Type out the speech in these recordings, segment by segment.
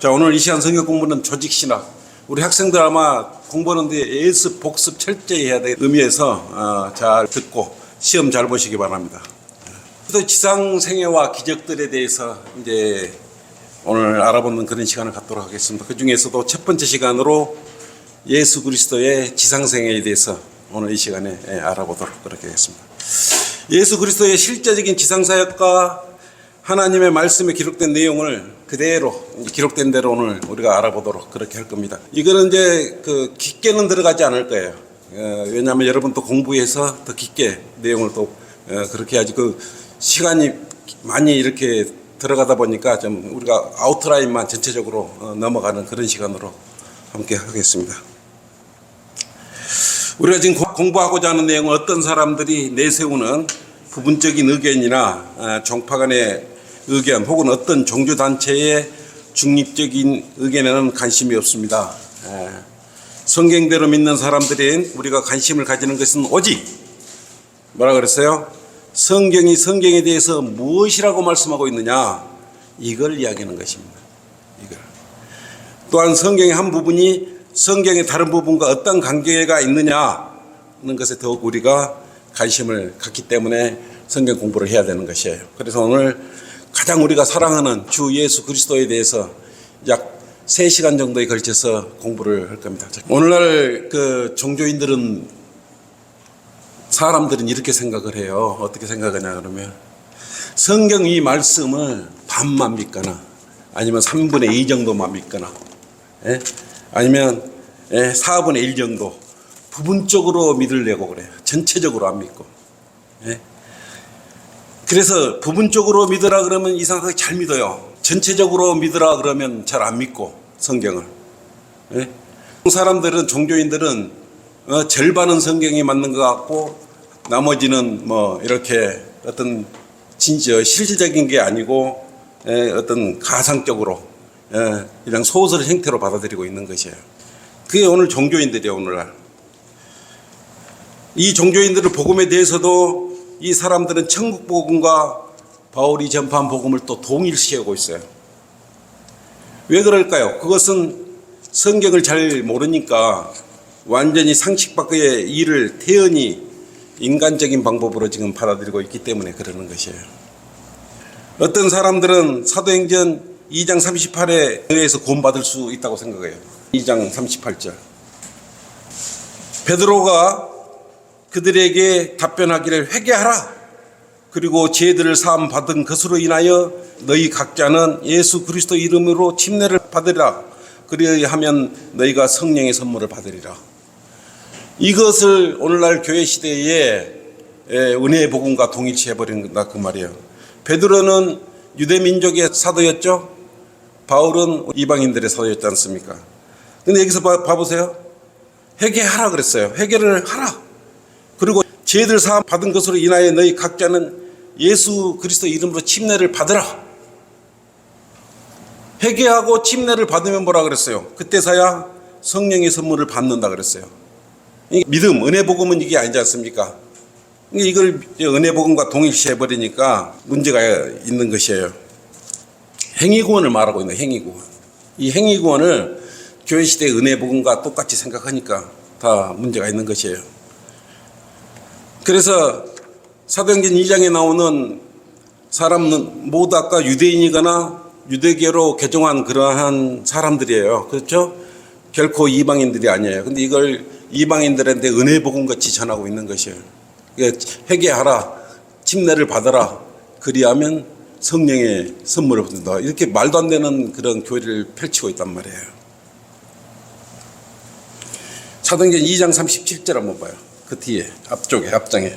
자, 오늘 이 시간 성경 공부는 조직신학. 우리 학생들 아마 공부하는데 예습, 복습 철저히 해야 될 의미에서 잘 듣고 시험 잘 보시기 바랍니다. 또 지상생애와 기적들에 대해서 이제 오늘 알아보는 그런 시간을 갖도록 하겠습니다. 그 중에서도 첫 번째 시간으로 예수 그리스도의 지상생애에 대해서 오늘 이 시간에 알아보도록 그렇게 하겠습니다. 예수 그리스도의 실제적인 지상사역과 하나님의 말씀에 기록된 내용을 그대로 기록된 대로 오늘 우리가 알아보도록 그렇게 할 겁니다. 이거는 이제 깊게는 들어가지 않을 거예요. 왜냐하면 여러분 또 공부해서 더 깊게 내용을 또 그렇게 해야지. 시간이 많이 이렇게 들어가다 보니까 좀 우리가 아웃라인만 전체적으로 넘어가는 그런 시간으로 함께 하겠습니다. 우리가 지금 공부하고자 하는 내용은 어떤 사람들이 내세우는 부분적인 의견이나 종파 간의 의견 혹은 어떤 종교단체의 중립적인 의견에는 관심이 없습니다. 성경대로 믿는 사람들인 우리가 관심을 가지는 것은 오직 뭐라 그랬어요? 성경이 성경에 대해서 무엇이라고 말씀하고 있느냐, 이걸 이야기하는 것입니다. 이걸. 또한 성경의 한 부분이 성경의 다른 부분과 어떤 관계가 있느냐는 것에 더욱 우리가 관심을 갖기 때문에 성경 공부를 해야 되는 것이에요. 그래서 오늘 가장 우리가 사랑하는 주 예수 그리스도에 대해서 약 3시간 정도에 걸쳐서 공부를 할 겁니다. 오늘날 종교인들은, 사람들은 이렇게 생각을 해요. 어떻게 생각하냐 그러면 성경 이 말씀을 반만 믿거나 아니면 3분의 2 정도만 믿거나 아니면 4분의 1 정도 부분적으로 믿으려고 그래요. 전체적으로 안 믿고. 그래서 부분적으로 믿으라 그러면 이상하게 잘 믿어요. 전체적으로 믿으라 그러면 잘 안 믿고 성경을. 사람들은, 종교인들은 절반은 성경이 맞는 것 같고 나머지는 뭐 이렇게 어떤 진짜 실질적인 게 아니고 어떤 가상적으로 그냥 소설 형태로 받아들이고 있는 것이에요. 그게 오늘 종교인들이에요. 오늘날 이 종교인들의 복음에 대해서도 이 사람들은 천국 복음과 바울이 전파한 복음을 또 동일시하고 있어요. 왜 그럴까요? 그것은 성경을 잘 모르니까 완전히 상식 밖의 일을 태연히 인간적인 방법으로 지금 받아들이고 있기 때문에 그러는 것이에요. 어떤 사람들은 사도행전 2장 38에 의해서 구원받을 수 있다고 생각해요. 2장 38절. 베드로가 그들에게 답변하기를 회개하라. 그리고 죄들을 사함 받은 것으로 인하여 너희 각자는 예수 그리스도 이름으로 침례를 받으리라. 그리하면 너희가 성령의 선물을 받으리라. 이것을 오늘날 교회 시대에 은혜의 복음과 동일시해버린다 그 말이에요. 베드로는 유대민족의 사도였죠. 바울은 이방인들의 사도였지 않습니까? 근데 여기서 봐보세요. 회개하라 그랬어요. 회개를 하라. 그리고 죄들 사함 받은 것으로 인하여 너희 각자는 예수 그리스도 이름으로 침례를 받으라. 회개하고 침례를 받으면 뭐라 그랬어요? 그때서야 성령의 선물을 받는다 그랬어요. 믿음, 은혜 복음은 이게 아니지 않습니까? 이걸 은혜 복음과 동일시해버리니까 문제가 있는 것이에요. 행위구원을 말하고 있는 행위구원. 이 행위구원을 교회 시대의 은혜 복음과 똑같이 생각하니까 다 문제가 있는 것이에요. 그래서 사도행전 2장에 나오는 사람은 모두 아까 유대인이거나 유대교로 개종한 그러한 사람들이에요. 그렇죠? 결코 이방인들이 아니에요. 근데 이걸 이방인들한테 은혜 복음 같이 전하고 있는 것이에요. 회개하라, 침례를 받아라, 그리하면 성령의 선물을 받는다. 이렇게 말도 안 되는 그런 교리를 펼치고 있단 말이에요. 사도행전 2장 37절 한번 봐요. 그 뒤에 앞장에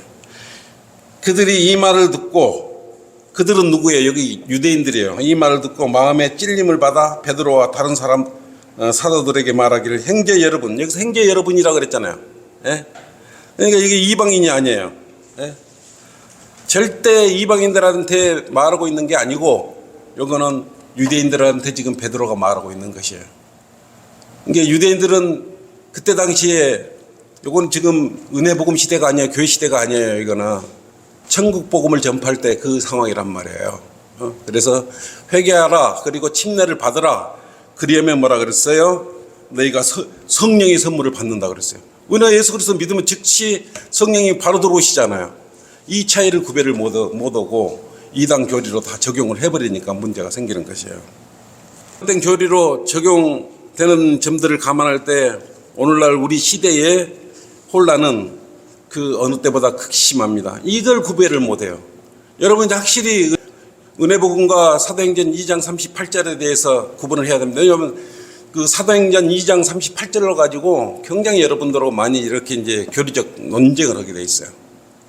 그들이 이 말을 듣고, 그들은 누구예요? 여기 유대인들이에요. 이 말을 듣고 마음에 찔림을 받아 베드로와 다른 사람 사도들에게 말하기를 형제 여러분, 여기서 형제 여러분이라고 그랬잖아요. 그러니까 이게 이방인이 아니에요. 절대 이방인들한테 말하고 있는 게 아니고 이거는 유대인들한테 지금 베드로가 말하고 있는 것이에요. 그러니까 유대인들은 그때 당시에 이건 지금 은혜 복음 시대가 아니에요. 교회 시대가 아니에요. 이거는 천국 복음을 전파할 때 그 상황이란 말이에요. 그래서 회개하라, 그리고 침례를 받으라, 그리하면 뭐라 그랬어요? 너희가 성령의 선물을 받는다 그랬어요. 우리가 예수 그리스도 믿으면 즉시 성령이 바로 들어오시잖아요. 이 차이를 구별을 못 하고 이단 교리로 다 적용을 해버리니까 문제가 생기는 것이에요. 이단 교리로 적용되는 점들을 감안할 때 오늘날 우리 시대의 혼란은 그 어느 때보다 극심합니다. 이걸 구별을 못해요. 여러분 이제 확실히 은혜복음과 사도행전 2장 38절에 대해서 구분을 해야 됩니다. 왜냐하면 그 사도행전 2장 38절을 가지고 굉장히 여러분들하고 많이 이렇게 이제 교리적 논쟁을 하게 돼 있어요.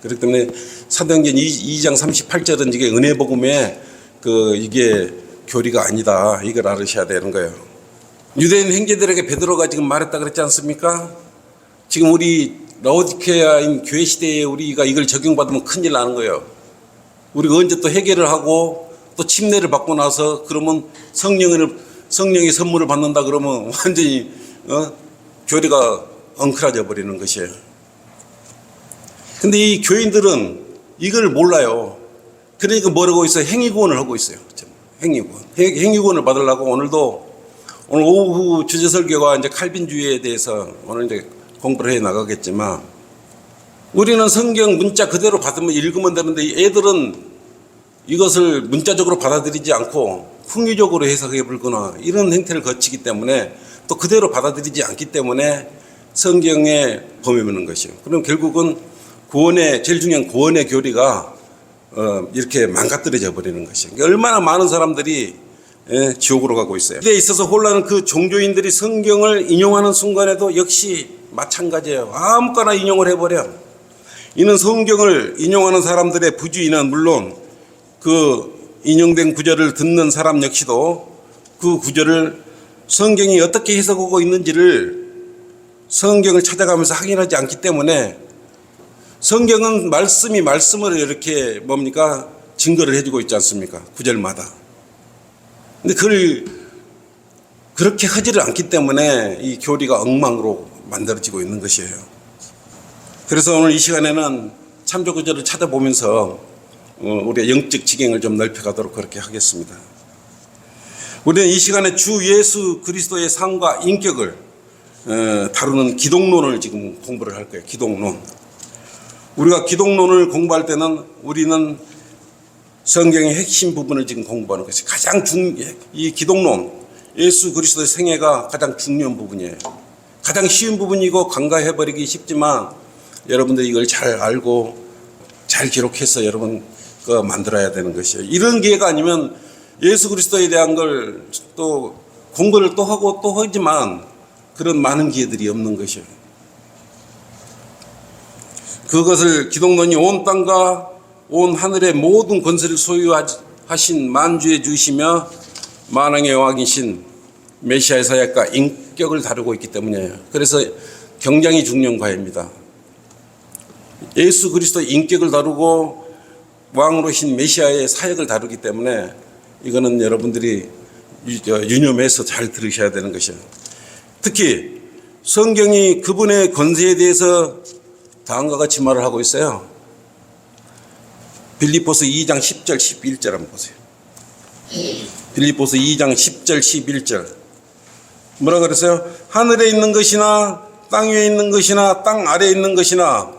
그렇기 때문에 사도행전 2장 38절은 이게 은혜복음의 이게 교리가 아니다. 이걸 알으셔야 되는 거예요. 유대인 형제들에게 베드로가 지금 말했다 그랬지 않습니까? 지금 우리 라오디케아인 교회 시대에 우리가 이걸 적용받으면 큰일 나는 거예요. 우리가 언제 또 해결을 하고 또 침례를 받고 나서 그러면 성령의 선물을 받는다 그러면 완전히 교리가 엉클어져 버리는 것이에요. 근데 이 교인들은 이걸 몰라요. 그러니까 뭐라고 있어요? 행위구원을 하고 있어요. 행위구원을 받으려고 오늘 오후 주제설교가 이제 칼빈주의에 대해서 오늘 이제 공부를 해 나가겠지만 우리는 성경 문자 그대로 받으면 읽으면 되는데 애들은 이것을 문자적으로 받아들이지 않고 풍유적으로 해석해 불거나 이런 행태를 거치기 때문에 또 그대로 받아들이지 않기 때문에 성경에 범해버리는 것이에요. 그럼 결국은 제일 중요한 구원의 교리가 이렇게 망가뜨려져 버리는 것이에요. 얼마나 많은 사람들이 지옥으로 가고 있어요. 이에 있어서 혼란은 그 종교인들이 성경을 인용하는 순간에도 역시 마찬가지예요. 아무거나 인용을 해버려. 이는 성경을 인용하는 사람들의 부주의는 물론 그 인용된 구절을 듣는 사람 역시도 그 구절을 성경이 어떻게 해석하고 있는지를 성경을 찾아가면서 확인하지 않기 때문에 성경은 말씀을 이렇게 증거를 해주고 있지 않습니까? 구절마다. 근데 그걸 그렇게 하지를 않기 때문에 이 교리가 엉망으로 만들어지고 있는 것이에요. 그래서 오늘 이 시간에는 참조구절을 찾아보면서 우리의 영적 지경을 좀 넓혀가도록 그렇게 하겠습니다. 우리는 이 시간에 주 예수 그리스도의 삶과 인격을 다루는 기독론을 지금 공부를 할 거예요. 기독론. 우리가 기독론을 공부할 때는 우리는 성경의 핵심 부분을 지금 공부하는 것이 이 기독론, 예수 그리스도의 생애가 가장 중요한 부분이에요. 가장 쉬운 부분이고 간과해버리기 쉽지만 여러분들이 이걸 잘 알고 잘 기록해서 여러분 만들어야 되는 것이에요. 이런 기회가 아니면 예수 그리스도에 대한 걸 또 공부를 또 하고 또 하지만 그런 많은 기회들이 없는 것이에요. 그것을 기독론이 온 땅과 온 하늘의 모든 권세를 소유하신 만주의 주시며 만왕의 왕이신 메시아의 사역과 인격을 다루고 있기 때문이에요. 그래서 굉장히 중요한 과제입니다. 예수 그리스도의 인격을 다루고 왕으로 신 메시아의 사역을 다루기 때문에 이거는 여러분들이 유념해서 잘 들으셔야 되는 것이에요. 특히 성경이 그분의 권세에 대해서 다음과 같이 말을 하고 있어요. 빌립보서 2장 10절 11절 한번 보세요. 빌립보서 2장 10절 11절 뭐라 그랬어요? 하늘에 있는 것이나 땅 위에 있는 것이나 땅 아래에 있는 것이나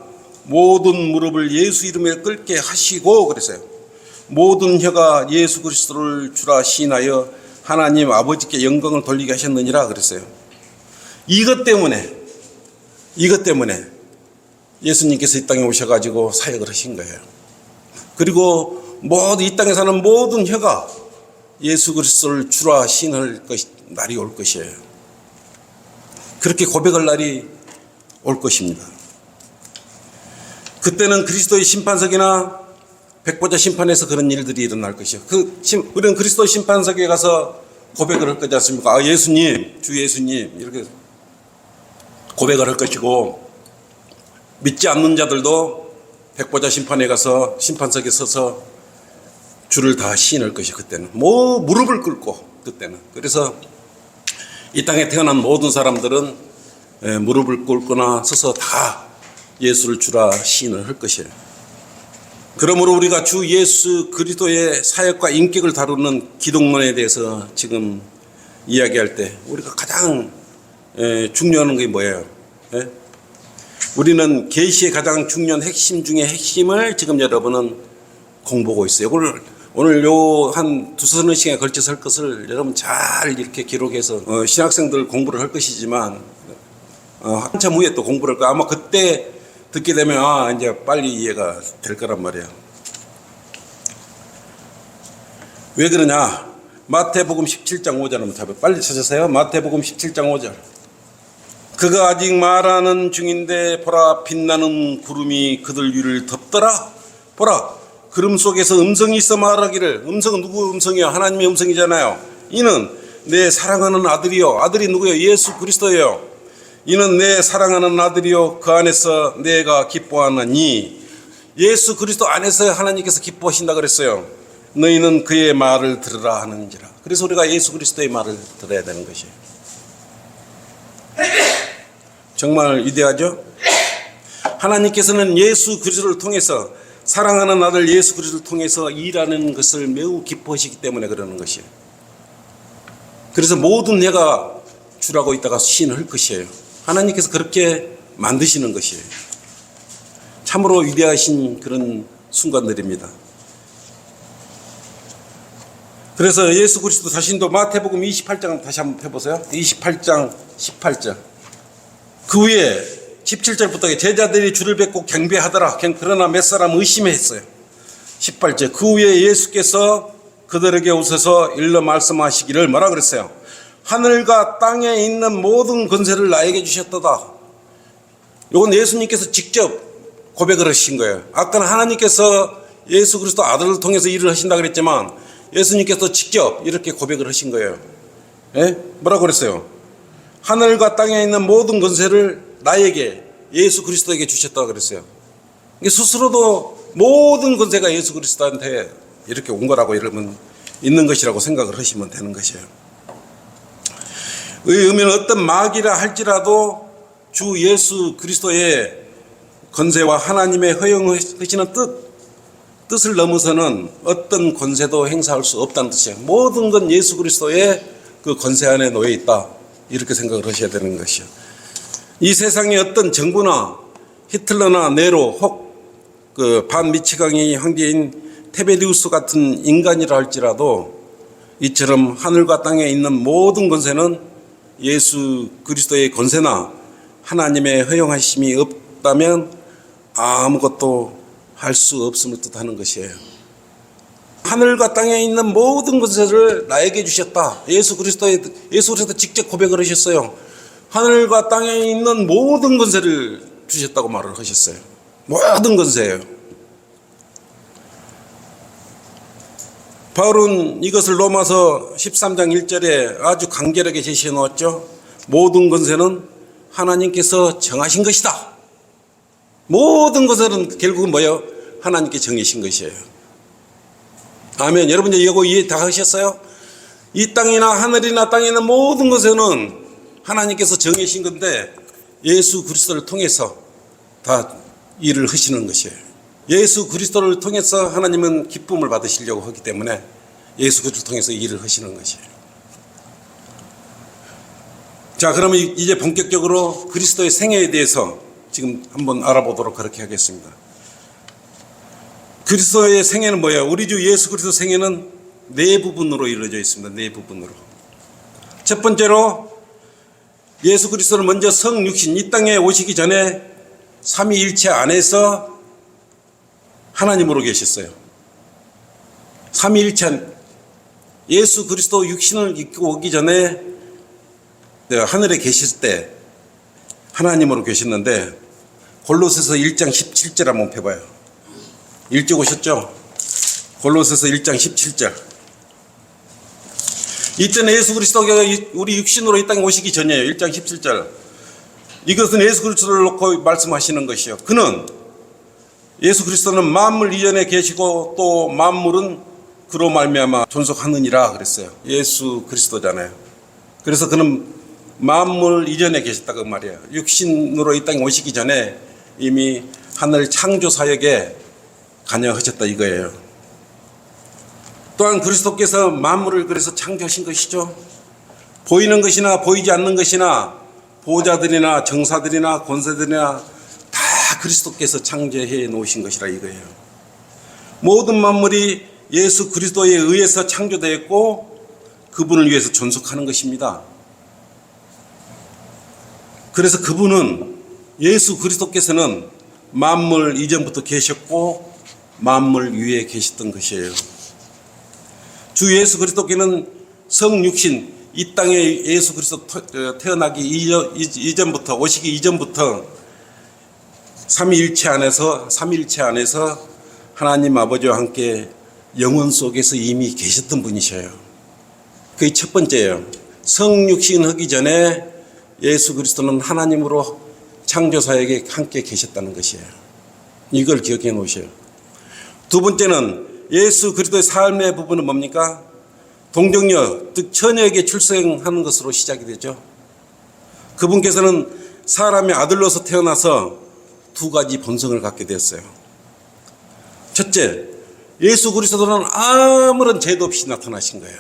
모든 무릎을 예수 이름에 꿇게 하시고 그랬어요. 모든 혀가 예수 그리스도를 주라 시인하여 하나님 아버지께 영광을 돌리게 하셨느니라 그랬어요. 이것 때문에 예수님께서 이 땅에 오셔가지고 사역을 하신 거예요. 그리고 이 땅에 사는 모든 혀가 예수 그리스도를 주라 시인할 날이 올 것이에요. 그렇게 고백할 날이 올 것입니다. 그때는 그리스도의 심판석이나 백보자 심판에서 그런 일들이 일어날 것이에요. 우리는 그리스도 심판석에 가서 고백을 할 거지 않습니까? 예수님, 주 예수님 이렇게 고백을 할 것이고 믿지 않는 자들도 백보자 심판에 가서 심판석에 서서 주를 다 시인할 것이 그때는 무릎을 꿇고 그때는 그래서 이 땅에 태어난 모든 사람들은 무릎을 꿇거나 서서 다 예수를 주라 시인을 할 것이에요. 그러므로 우리가 주 예수 그리스도의 사역과 인격을 다루는 기독론에 대해서 지금 이야기할 때 우리가 가장 중요한 게 뭐예요? 예? 우리는 계시의 가장 중요한 핵심 중에 핵심을 지금 여러분은 공부하고 있어요. 이걸 오늘 요 한 두서너 시간에 걸쳐서 할 것을 여러분 잘 이렇게 기록해서 신학생들 공부를 할 것이지만 한참 후에 또 공부를 할 거 아마 그때 듣게 되면 이제 빨리 이해가 될 거란 말이에요. 왜 그러냐? 마태복음 17장 5절 한번 빨리 찾으세요. 마태복음 17장 5절. 그가 아직 말하는 중인데 보라 빛나는 구름이 그들 위를 덮더라. 보라 구름 속에서 음성이 있어 말하기를. 음성은 누구 음성이요? 하나님의 음성이잖아요. 이는 내 사랑하는 아들이요. 아들이 누구예요? 예수 그리스도예요. 이는 내 사랑하는 아들이요 그 안에서 내가 기뻐하나니. 예수 그리스도 안에서 하나님께서 기뻐하신다 그랬어요. 너희는 그의 말을 들으라 하는지라. 그래서 우리가 예수 그리스도의 말을 들어야 되는 것이에요. 정말 위대하죠? 하나님께서는 예수 그리스도를 통해서 사랑하는 아들 예수 그리스도를 통해서 일하는 것을 매우 기뻐하시기 때문에 그러는 것이에요. 그래서 모든 해가 주라고 있다가 시인할 것이에요. 하나님께서 그렇게 만드시는 것이에요. 참으로 위대하신 그런 순간들입니다. 그래서 예수 그리스도 자신도 마태복음 28장 다시 한번 펴보세요. 28장 18절. 그 후에 17절부터 제자들이 주를 뵙고 경배하더라. 그러나 몇 사람 의심했어요. 18절. 그 후에 예수께서 그들에게 오셔서 일러 말씀하시기를 뭐라 그랬어요? 하늘과 땅에 있는 모든 권세를 나에게 주셨도다. 이건 예수님께서 직접 고백을 하신 거예요. 아까는 하나님께서 예수 그리스도 아들을 통해서 일을 하신다 그랬지만 예수님께서 직접 이렇게 고백을 하신 거예요. 예? 뭐라고 그랬어요? 하늘과 땅에 있는 모든 권세를 나에게 예수 그리스도에게 주셨다고 그랬어요. 스스로도 모든 권세가 예수 그리스도한테 이렇게 온 거라고 여러분 있는 것이라고 생각을 하시면 되는 것이에요. 의 의미는 어떤 마귀라 할지라도 주 예수 그리스도의 권세와 하나님의 허용하시는 뜻을 넘어서는 어떤 권세도 행사할 수 없다는 뜻이에요. 모든 건 예수 그리스도의 그 권세 안에 놓여 있다. 이렇게 생각을 하셔야 되는 것이요. 이 세상에 어떤 정부나 히틀러나 네로 혹 그 반미치광이 황제인 테베리우스 같은 인간이라 할지라도 이처럼 하늘과 땅에 있는 모든 권세는 예수 그리스도의 권세나 하나님의 허용하심이 없다면 아무것도 할 수 없음을 뜻하는 것이에요. 하늘과 땅에 있는 모든 권세를 나에게 주셨다. 예수 그리스도 직접 고백을 하셨어요. 하늘과 땅에 있는 모든 권세를 주셨다고 말을 하셨어요. 모든 권세예요. 바울은 이것을 로마서 13장 1절에 아주 간결하게 제시해 놓았죠. 모든 권세는 하나님께서 정하신 것이다. 모든 것은 결국은 뭐예요? 하나님께 정하신 것이에요. 아멘. 여러분 이거 이해 다 하셨어요? 이 땅이나 하늘이나 땅에 있는 모든 것에는 하나님께서 정하신 건데 예수 그리스도를 통해서 다 일을 하시는 것이에요. 예수 그리스도를 통해서 하나님은 기쁨을 받으시려고 하기 때문에 예수 그리스도를 통해서 일을 하시는 것이에요. 자, 그러면 이제 본격적으로 그리스도의 생애에 대해서 지금 한번 알아보도록 그렇게 하겠습니다. 그리스도의 생애는 뭐예요? 우리 주 예수 그리스도 생애는 네 부분으로 이루어져 있습니다. 네 부분으로. 첫 번째로 예수 그리스도는 먼저 성육신 이 땅에 오시기 전에 삼위일체 안에서 하나님으로 계셨어요. 삼위일체 예수 그리스도 육신을 입고 오기 전에 하늘에 계실 때 하나님으로 계셨는데 골로새서 1장 17절 한번 펴봐요. 일찍 오셨죠? 골로새서 1장 17절. 이때는 예수 그리스도가 우리 육신으로 이 땅에 오시기 전이에요. 1장 17절. 이것은 예수 그리스도를 놓고 말씀하시는 것이요. 그는 예수 그리스도는 만물 이전에 계시고 또 만물은 그로 말미암아 존속하느니라 그랬어요. 예수 그리스도잖아요. 그래서 그는 만물 이전에 계셨다고 말이에요. 육신으로 이 땅에 오시기 전에 이미 하늘 창조 사역에 관여하셨다 이거예요. 또한 그리스도께서 만물을 그래서 창조하신 것이죠. 보이는 것이나 보이지 않는 것이나 보호자들이나 정사들이나 권세들이나 다 그리스도께서 창조해 놓으신 것이라 이거예요. 모든 만물이 예수 그리스도에 의해서 창조되었고 그분을 위해서 존속하는 것입니다. 그래서 그분은 예수 그리스도께서는 만물 이전부터 계셨고 만물 위에 계셨던 것이에요. 주 예수 그리스도께는 성육신 이 땅에 예수 그리스도 태어나기 이전부터 오시기 이전부터 삼위일체 안에서 하나님 아버지와 함께 영혼 속에서 이미 계셨던 분이셔요. 그게 첫 번째예요. 성육신 하기 전에 예수 그리스도는 하나님으로 창조사에게 함께 계셨다는 것이에요. 이걸 기억해 놓으셔요. 두 번째는 예수 그리스도의 삶의 부분은 뭡니까? 동정녀, 즉 처녀에게 출생하는 것으로 시작이 되죠. 그분께서는 사람의 아들로서 태어나서 두 가지 본성을 갖게 되었어요. 첫째, 예수 그리스도는 아무런 죄도 없이 나타나신 거예요.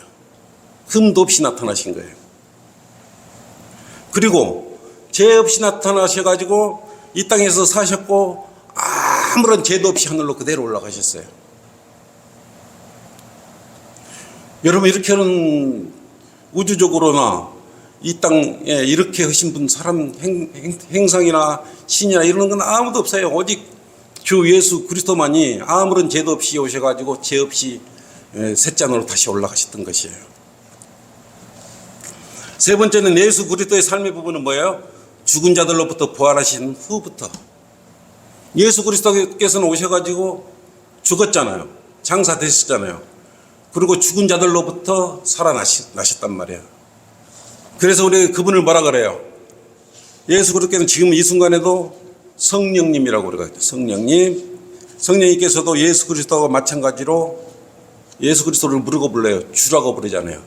흠도 없이 나타나신 거예요. 그리고 죄 없이 나타나셔가지고 이 땅에서 사셨고 아무런 죄도 없이 하늘로 그대로 올라가셨어요. 여러분, 이렇게는 우주적으로나 이 땅에 이렇게 하신 분, 사람 행상이나 신이나 이런 건 아무도 없어요. 오직 주 예수 그리스도만이 아무런 죄도 없이 오셔가지고 죄 없이 셋째으로 다시 올라가셨던 것이에요. 세 번째는 예수 그리스도의 삶의 부분은 뭐예요? 죽은 자들로부터 부활하신 후부터 예수 그리스도께서는 오셔가지고 죽었잖아요. 장사되셨잖아요. 그리고 죽은 자들로부터 살아나셨단 말이에요. 그래서 우리 그분을 뭐라 그래요? 예수 그리스도께서는 지금 이 순간에도 성령님이라고 그러거든요. 성령님께서도 예수 그리스도와 마찬가지로 예수 그리스도를 뭐라고 불러요? 주라고 부르잖아요.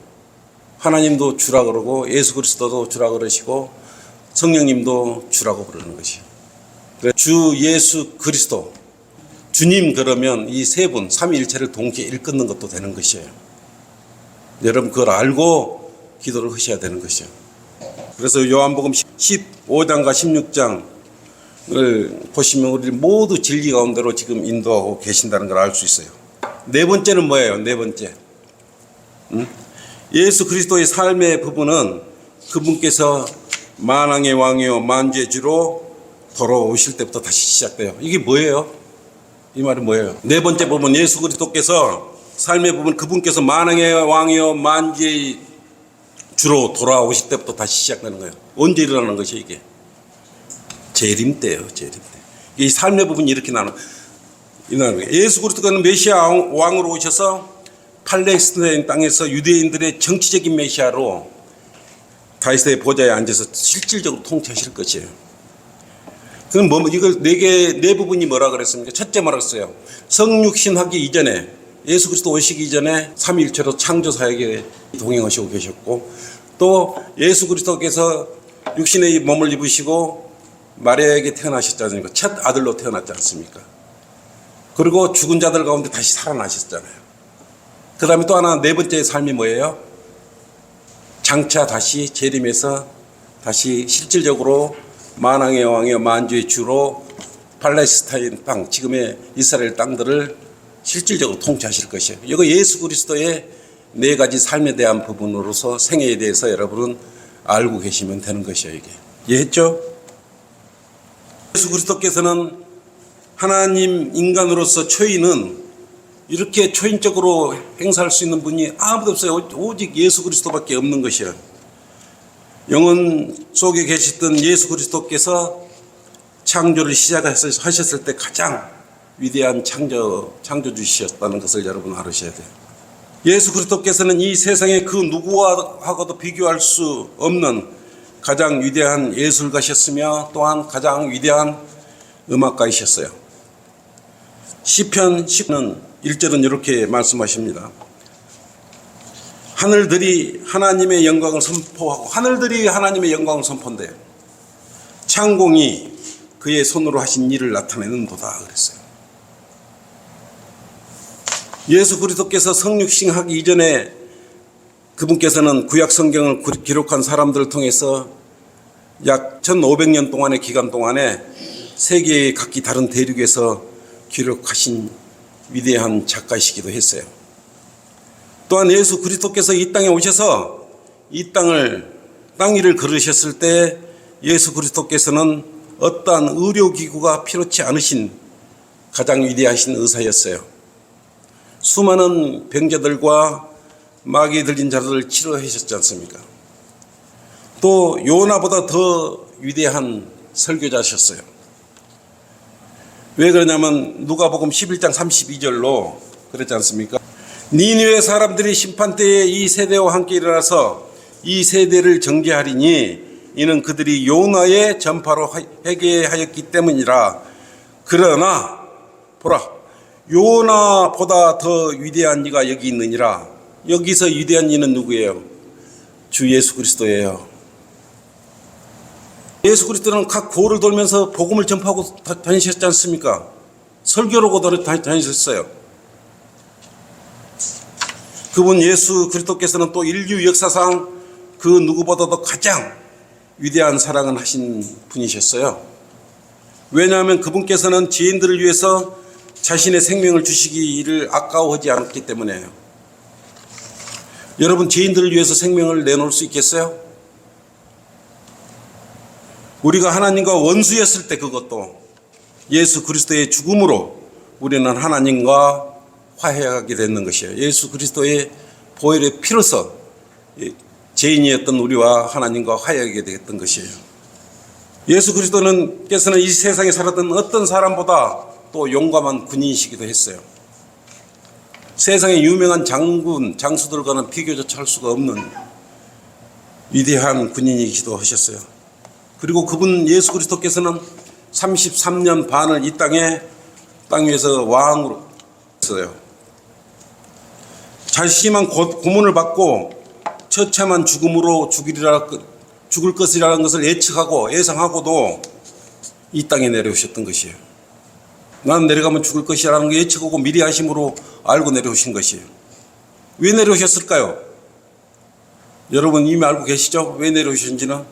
하나님도 주라 그러고 예수 그리스도도 주라 그러시고 성령님도 주라고 부르는 것이에요. 주 예수 그리스도 주님, 그러면 이 세 분 삼위일체를 동시에 일컫는 것도 되는 것이에요. 여러분 그걸 알고 기도를 하셔야 되는 것이에요. 그래서 요한복음 15장과 16장을 보시면 우리 모두 진리 가운데로 지금 인도하고 계신다는 걸 알 수 있어요. 네 번째는 뭐예요? 네 번째, 예수 그리스도의 삶의 부분은 그분께서 만왕의 왕이요 만주의 주로 돌아오실 때부터 다시 시작돼요. 이게 뭐예요? 이 말은 뭐예요? 네 번째 부분, 예수 그리스도께서 삶의 부분, 그분께서 만왕의 왕이요 만주의 주로 돌아오실 때부터 다시 시작되는 거예요. 언제 일어나는 것이 이게? 재림 때예요. 재림 때. 이 삶의 부분이 이렇게 일어나는 거예요. 예수 그리스도는 메시아 왕으로 오셔서 팔레스타인 땅에서 유대인들의 정치적인 메시아로 다윗의 보좌에 앉아서 실질적으로 통치하실 것이에요. 그럼 이걸 네 부분이 뭐라 그랬습니까? 첫째 뭐라 그랬어요? 성육신하기 이전에 예수 그리스도 오시기 이전에 삼위일체로 창조사에게 동행하시고 계셨고, 또 예수 그리스도께서 육신의 몸을 입으시고 마리아에게 태어나셨지 않습니까? 첫 아들로 태어났지 않습니까? 그리고 죽은 자들 가운데 다시 살아나셨잖아요. 그 다음에 또 하나 네 번째 삶이 뭐예요? 장차 다시 재림해서 다시 실질적으로 만왕의 왕이요 만주의 주로 팔레스타인 땅, 지금의 이스라엘 땅들을 실질적으로 통치하실 것이에요. 이거 예수 그리스도의 네 가지 삶에 대한 부분으로서 생애에 대해서 여러분은 알고 계시면 되는 것이에요. 이게 이해했죠? 예수 그리스도께서는 하나님 인간으로서 초인은 이렇게 초인적으로 행사할 수 있는 분이 아무도 없어요. 오직 예수 그리스도밖에 없는 것이에요. 영혼 속에 계셨던 예수 그리스도께서 창조를 시작하셨을 때 가장 위대한 창조주셨다는 것을 여러분 알으셔야 돼요. 예수 그리스도께서는 이 세상에 그 누구와도 비교할 수 없는 가장 위대한 예술가셨으며 또한 가장 위대한 음악가이셨어요. 시편 10는 1절은 이렇게 말씀하십니다. 하늘들이 하나님의 영광을 선포하고, 하늘들이 하나님의 영광을 선포한대요. 창공이 그의 손으로 하신 일을 나타내는도다 그랬어요. 예수 그리스도께서 성육신하기 이전에 그분께서는 구약 성경을 기록한 사람들을 통해서 약 1500년 동안의 기간 동안에 세계의 각기 다른 대륙에서 기록하신 위대한 작가이시기도 했어요. 또한 예수 그리스도께서 이 땅에 오셔서 이 땅 위를 걸으셨을 때 예수 그리스도께서는 어떠한 의료기구가 필요치 않으신 가장 위대하신 의사였어요. 수많은 병자들과 마귀에 들린 자들을 치료하셨지 않습니까? 또 요나보다 더 위대한 설교자셨어요. 왜 그러냐면 누가복음 11장 32절로 그랬지 않습니까? 니느웨 사람들이 심판 때에 이 세대와 함께 일어나서 이 세대를 정죄하리니 이는 그들이 요나의 전파로 회개하였기 때문이라. 그러나 보라, 요나보다 더 위대한 이가 여기 있느니라. 여기서 위대한 이는 누구예요? 주 예수 그리스도예요. 예수 그리스도는 각 고을을 돌면서 복음을 전파하고 다니셨지 않습니까? 설교로고 다니셨어요. 그분 예수 그리스도께서는 또 인류 역사상 그 누구보다도 가장 위대한 사랑을 하신 분이셨어요. 왜냐하면 그분께서는 죄인들을 위해서 자신의 생명을 주시기를 아까워하지 않았기 때문에요. 여러분, 죄인들을 위해서 생명을 내놓을 수 있겠어요? 우리가 하나님과 원수였을 때, 그것도 예수 그리스도의 죽음으로 우리는 하나님과 화해하게 되는 것이에요. 예수 그리스도의 보혈의 피로서 죄인이었던 우리와 하나님과 화해하게 되었던 것이에요. 예수 그리스도께서는 이 세상에 살았던 어떤 사람보다 또 용감한 군인이시기도 했어요. 세상의 유명한 장군, 장수들과는 비교조차 할 수가 없는 위대한 군인이기도 하셨어요. 그리고 그분 예수 그리스도께서는 33년 반을 이 땅 위에서 왕으로 했어요. 자신만 고문을 받고 처참한 죽음으로 죽을 것이라는 것을 예측하고 예상하고도 이 땅에 내려오셨던 것이에요. 나는 내려가면 죽을 것이라는 걸 예측하고 미리 하심으로 알고 내려오신 것이에요. 왜 내려오셨을까요? 여러분 이미 알고 계시죠? 왜 내려오셨는지는?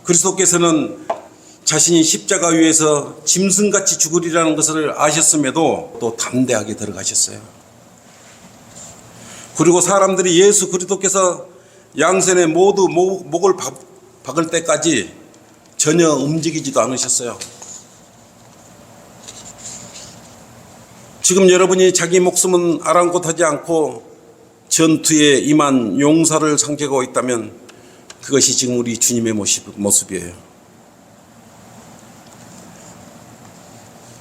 그리스도께서는 자신이 십자가 위에서 짐승같이 죽으리라는 것을 아셨음에도 또 담대하게 들어가셨어요. 그리고 사람들이 예수 그리스도께서 양손에 모두 목을 박을 때까지 전혀 움직이지도 않으셨어요. 지금 여러분이 자기 목숨은 아랑곳하지 않고 전투에 임한 용사를 상징하고 있다면 그것이 지금 우리 주님의 모습이에요.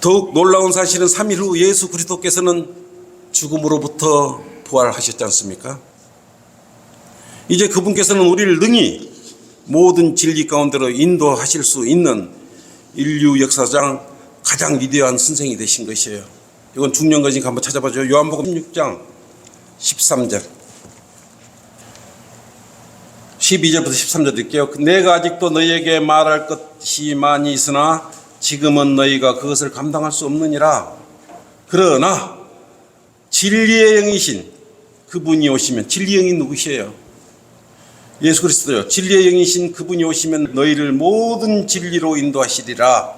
더욱 놀라운 사실은 3일 후 예수 그리스도께서는 죽음으로부터 부활하셨지 않습니까? 이제 그분께서는 우리를 능히 모든 진리 가운데로 인도하실 수 있는 인류 역사상 가장 위대한 선생이 되신 것이에요. 이건 중요한 거니까 한번 찾아봐줘요. 요한복음 16장 13절 12절부터 13절 드릴게요. 내가 아직도 너희에게 말할 것이 많이 있으나 지금은 너희가 그것을 감당할 수 없느니라. 그러나 진리의 영이신 그분이 오시면, 진리의 영이 누구시에요? 예수 그리스도요. 진리의 영이신 그분이 오시면 너희를 모든 진리로 인도하시리라.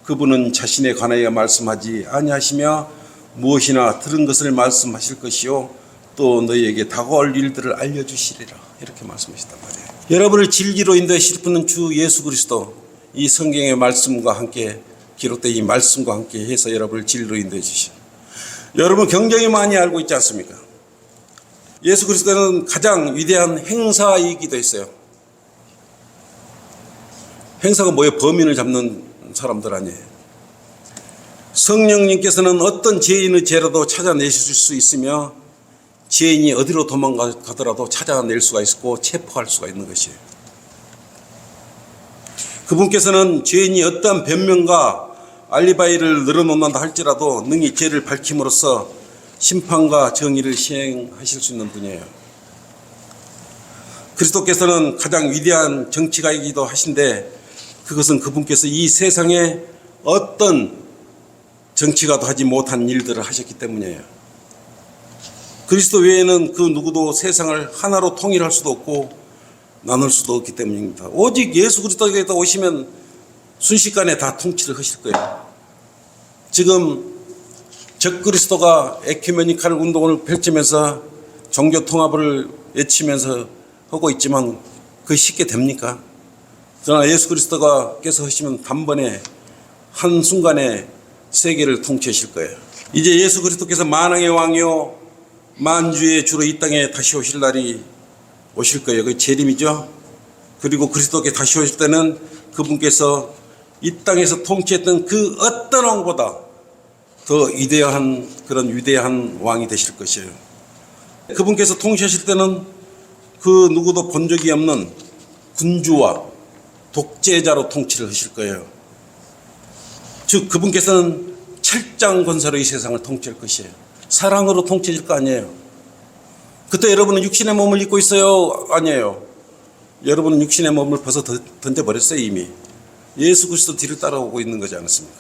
그분은 자신에 관하여 말씀하지 아니하시며 무엇이나 들은 것을 말씀하실 것이요 또 너희에게 다가올 일들을 알려주시리라. 이렇게 말씀하셨단 말이에요. 여러분을 진리로 인도하실 분은 주 예수 그리스도, 이 성경의 말씀과 함께 기록된 이 말씀과 함께 해서 여러분을 진리로 인도해 주시오. 여러분 굉장히 많이 알고 있지 않습니까? 예수 그리스도는 가장 위대한 행사이기도 했어요. 행사가 뭐예요? 범인을 잡는 사람들 아니에요. 성령님께서는 어떤 죄인의 죄라도 찾아내실 수 있으며 죄인이 어디로 도망가더라도 찾아낼 수가 있고 체포할 수가 있는 것이에요. 그분께서는 죄인이 어떠한 변명과 알리바이를 늘어놓는다 할지라도 능히 죄를 밝힘으로써 심판과 정의를 시행하실 수 있는 분이에요. 그리스도께서는 가장 위대한 정치가이기도 하신데 그것은 그분께서 이 세상에 어떤 정치가도 하지 못한 일들을 하셨기 때문이에요. 그리스도 외에는 그 누구도 세상을 하나로 통일할 수도 없고 나눌 수도 없기 때문입니다. 오직 예수 그리스도에게 오시면 순식간에 다 통치를 하실 거예요. 지금 적그리스도가 에큐메니칼 운동을 펼치면서 종교 통합을 외치면서 하고 있지만 그게 쉽게 됩니까? 그러나 예수 그리스도께서 하시면 단번에 한순간에 세계를 통치하실 거예요. 이제 예수 그리스도께서 만왕의 왕이요 만주의 주로 이 땅에 다시 오실 날이 오실 거예요. 그게 재림이죠. 그리고 그리스도께 다시 오실 때는 그분께서 이 땅에서 통치했던 그 어떤 왕보다 더 위대한 그런 위대한 왕이 되실 것이에요. 그분께서 통치하실 때는 그 누구도 본 적이 없는 군주와 독재자로 통치를 하실 거예요. 즉 그분께서는 철장건설의 이 세상을 통치할 것이에요. 사랑으로 통치할 거 아니에요. 그때 여러분은 육신의 몸을 입고 있어요? 아니에요. 여러분은 육신의 몸을 벗어 던져버렸어요. 이미. 예수 그리스도 뒤를 따라오고 있는 거지 않습니까?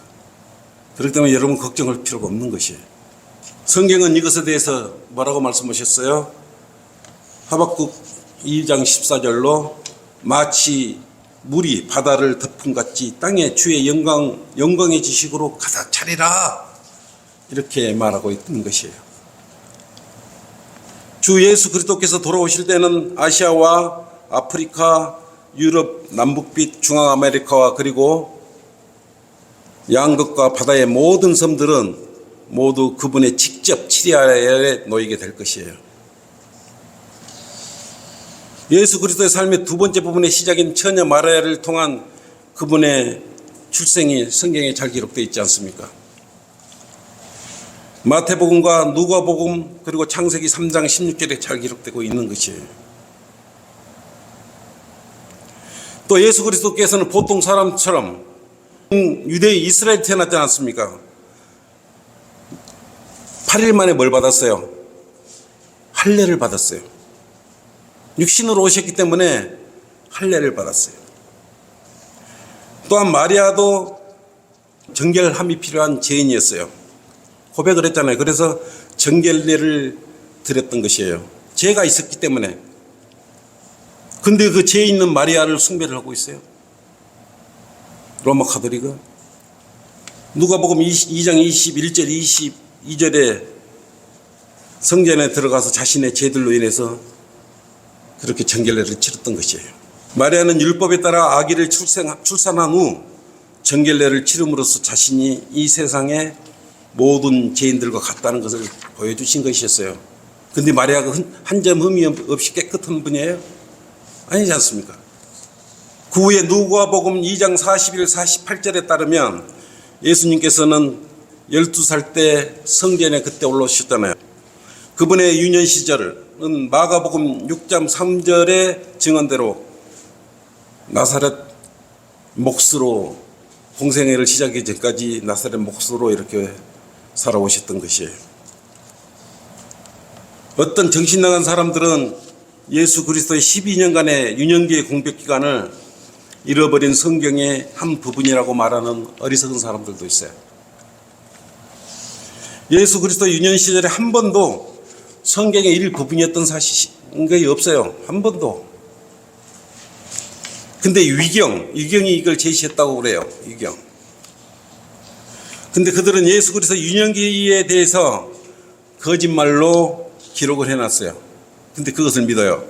그렇기 때문에 여러분 걱정할 필요가 없는 것이에요. 성경은 이것에 대해서 뭐라고 말씀하셨어요? 하박국 2장 14절로 마치 물이 바다를 덮음같이 땅에 주의 영광의 지식으로 가득 차리라 이렇게 말하고 있는 것이에요. 주 예수 그리스도께서 돌아오실 때는 아시아와 아프리카, 유럽, 남북빛, 중앙아메리카와 그리고 양극과 바다의 모든 섬들은 모두 그분의 직접 치리아에 놓이게 될 것이에요. 예수 그리스도의 삶의 두 번째 부분의 시작인 처녀 마리아를 통한 그분의 출생이 성경에 잘 기록되어 있지 않습니까? 마태복음과 누가복음 그리고 창세기 3장 16절에 잘 기록되고 있는 것이에요. 또 예수 그리스도께서는 보통 사람처럼 유대 이스라엘 태어났지 않았습니까? 8일 만에 뭘 받았어요? 할례를 받았어요. 육신으로 오셨기 때문에 할례를 받았어요. 또한 마리아도 정결함이 필요한 죄인이었어요. 고백을 했잖아요. 그래서 정결례를 드렸던 것이에요. 죄가 있었기 때문에. 근데 그 죄 있는 마리아를 숭배를 하고 있어요. 로마 카톨릭은. 누가복음 2장 21절 22절에 성전에 들어가서 자신의 죄들로 인해서 그렇게 정결례를 치렀던 것이에요. 마리아는 율법에 따라 아기를 출산한 후 정결례를 치름으로써 자신이 이 세상의 모든 죄인들과 같다는 것을 보여주신 것이었어요. 근데 마리아가 한 점 흠이 없이 깨끗한 분이에요? 아니지 않습니까? 그 후에 누가복음 2장 41, 48절에 따르면 예수님께서는 12살 때 성전에 그때 올라오셨잖아요. 그분의 유년 시절은 마가복음 6장 3절의 증언대로 나사렛 몫으로 공생애를 시작하기 전까지 나사렛 몫으로 이렇게 살아오셨던 것이에요. 어떤 정신 나간 사람들은 예수 그리스도의 12년간의 유년기의 공백 기간을 잃어버린 성경의 한 부분이라고 말하는 어리석은 사람들도 있어요. 예수 그리스도 유년 시절에 한 번도 성경의 일부분이었던 사실이 없어요. 한 번도. 근데 위경이 이걸 제시했다고 그래요. 위경. 근데 그들은 예수 그리스도 유년기에 대해서 거짓말로 기록을 해놨어요. 근데 그것을 믿어요.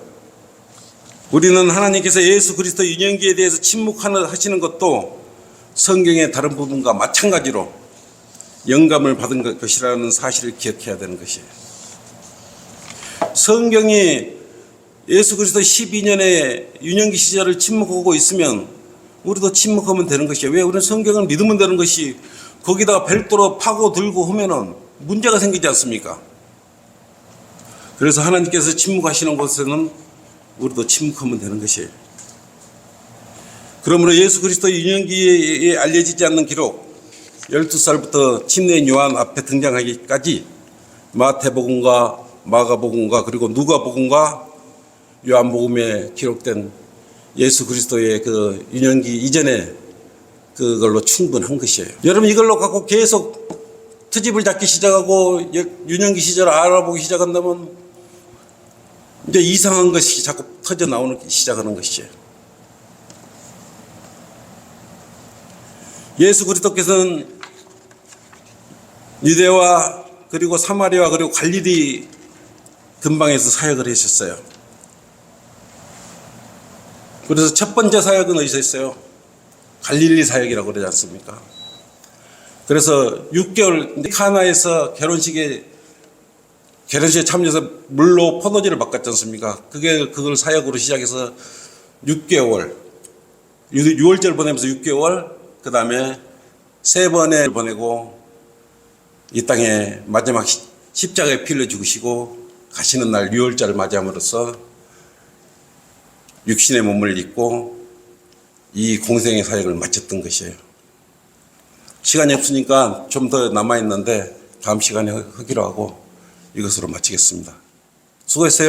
우리는 하나님께서 예수 그리스도 유년기에 대해서 침묵하시는 것도 성경의 다른 부분과 마찬가지로 영감을 받은 것이라는 사실을 기억해야 되는 것이에요. 성경이 예수 그리스도 12년의 유년기 시절을 침묵하고 있으면 우리도 침묵하면 되는 것이에요. 왜? 우리는 성경을 믿으면 되는 것이 거기다가 별도로 파고들고 하면은 문제가 생기지 않습니까? 그래서 하나님께서 침묵하시는 곳에는 우리도 침묵하면 되는 것이에요. 그러므로 예수 그리스도 유년기에 알려지지 않는 기록 12살부터 침례인 요한 앞에 등장하기까지 마태복음과 마가복음과 그리고 누가복음과 요한복음에 기록된 예수 그리스도의 그 유년기 이전에 그걸로 충분한 것이에요. 여러분 이걸로 갖고 계속 트집을 잡기 시작하고 유년기 시절 알아보기 시작한다면 이제 이상한 것이 자꾸 터져 나오기 시작하는 것이죠. 예수 그리스도께서는 유대와 그리고 사마리아 그리고 갈릴리 근방에서 사역을 하셨어요. 그래서 첫 번째 사역은 어디서 했어요? 갈릴리 사역이라고 그러지 않습니까? 그래서 6개월 카나에서 결혼식에 참여해서 물로 포도주를 바꿨지 않습니까? 그걸 사역으로 시작해서 6개월, 6월절 보내면서 6개월, 그 다음에 3번에 보내고 이 땅에 마지막 십자가에 피를 죽으시고 가시는 날 6월절을 맞이함으로써 육신의 몸을 입고 이 공생의 사역을 마쳤던 것이에요. 시간이 없으니까 좀 더 남아있는데 다음 시간에 하기로 하고 이것으로 마치겠습니다. 수고했어요.